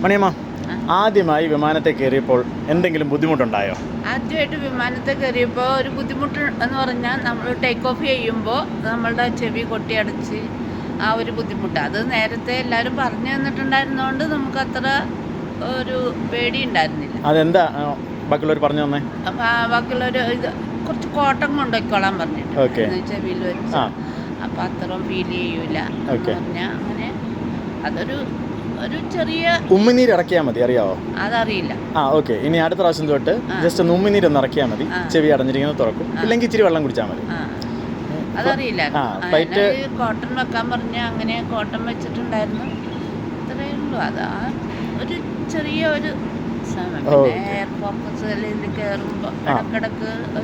മണിയമ്മ, ആദ്യമായി വിമാനത്തെ കയറിയപ്പോൾ എന്തെങ്കിലും ബുദ്ധിമുട്ടുണ്ടായോ? ആദ്യമായിട്ട് വിമാനത്തെ കയറിയപ്പോൾ ഒരു ബുദ്ധിമുട്ട് എന്ന് പറഞ്ഞാൽ നമ്മൾ ടേക്ക് ഓഫ് ചെയ്യുമ്പോൾ നമ്മളുടെ ചെവി കൊട്ടിയടച്ച് ആ ഒരു ബുദ്ധിമുട്ട് അത് നേരത്തെ എല്ലാവരും പറഞ്ഞു തന്നിട്ടുണ്ടായിരുന്നതുകൊണ്ട് നമുക്ക് അത്ര ഒരു പേടി ഉണ്ടായിരുന്നില്ല. അതെന്താ ബാക്കിയുള്ളവർ പറഞ്ഞു തന്നെ? അപ്പം ബാക്കിയുള്ളവർ ഇത് കുറച്ച് കോട്ടം കൊണ്ടുപോയിക്കോളാൻ പറഞ്ഞിട്ട് ചെവിയിൽ വെച്ച് അപ്പം അത്രയും ഫീൽ ചെയ്യൂല പറഞ്ഞാൽ അങ്ങനെ അതൊരു ചെറിയ ഉമ്മിനീര് ഇറക്കിയാൽ മതി, അറിയാവോ? അതറിയില്ല. ഓക്കെ, ഇനി അടുത്ത പ്രാവശ്യം തൊട്ട് ജസ്റ്റ് ഒന്ന് ഉമ്മിനീര് ഒന്ന് ഇറക്കിയാൽ മതി, ചെവി അടഞ്ഞിരിക്കുന്നത് തുറക്കും. ഇല്ലെങ്കിൽ ഇച്ചിരി വെള്ളം കുടിച്ചാൽ മതി. അതറിയില്ല. കോട്ടൺ വെക്കാൻ പറഞ്ഞ അങ്ങനെ കോട്ടൺ വെച്ചിട്ടുണ്ടായിരുന്നു. ഇത്രയേ ഉള്ളൂ. അതാ ഒരു ചെറിയ ഒരു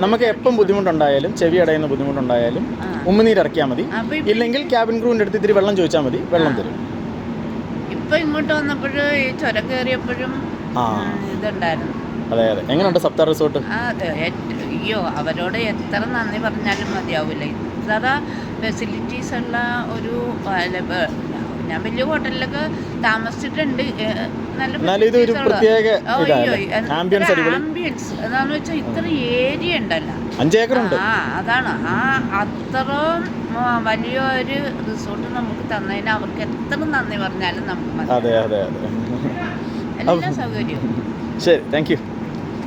നമുക്ക് എപ്പം ബുദ്ധിമുട്ടുണ്ടായാലും, ചെവി അടയുന്ന ബുദ്ധിമുട്ടുണ്ടായാലും ഉമ്മിനീര് ഇറക്കിയാൽ മതി. ഇല്ലെങ്കിൽ ക്യാബിൻ ക്രൂവിൻ്റെ അടുത്ത് ഇത്തിരി വെള്ളം ചോദിച്ചാൽ മതി, വെള്ളം തരും. ഇപ്പൊ ഇങ്ങോട്ട് വന്നപ്പോഴും ഈ ചുരം കയറിയപ്പോഴും ഇതുണ്ടായിരുന്നു. അതെ അതെ. എങ്ങനെയുണ്ട് സപ്താർ റിസോർട്ട്? അയ്യോ, അവരോട് എത്ര നന്ദി പറഞ്ഞാലും മതിയാവില്ല. ഇത്ര ഫെസിലിറ്റീസ് ഉള്ള ഒരു ഞാൻ വലിയ ഹോട്ടലിലൊക്കെ താമസിച്ചിട്ടുണ്ട്. ആംബിയൻസ് എന്താന്ന് വെച്ചാൽ ഇത്ര ഏരിയ ഉണ്ടല്ലോ, 5 ഏക്കറുണ്ട്. അതാണ് അത്രയും വലിയൊരു റിസോർട്ട് നമുക്ക് തന്നതിന് അവർക്ക് എത്ര നന്ദി പറഞ്ഞാലും നമുക്ക് എല്ലാ സൗകര്യവും. ശരി, താങ്ക് യു.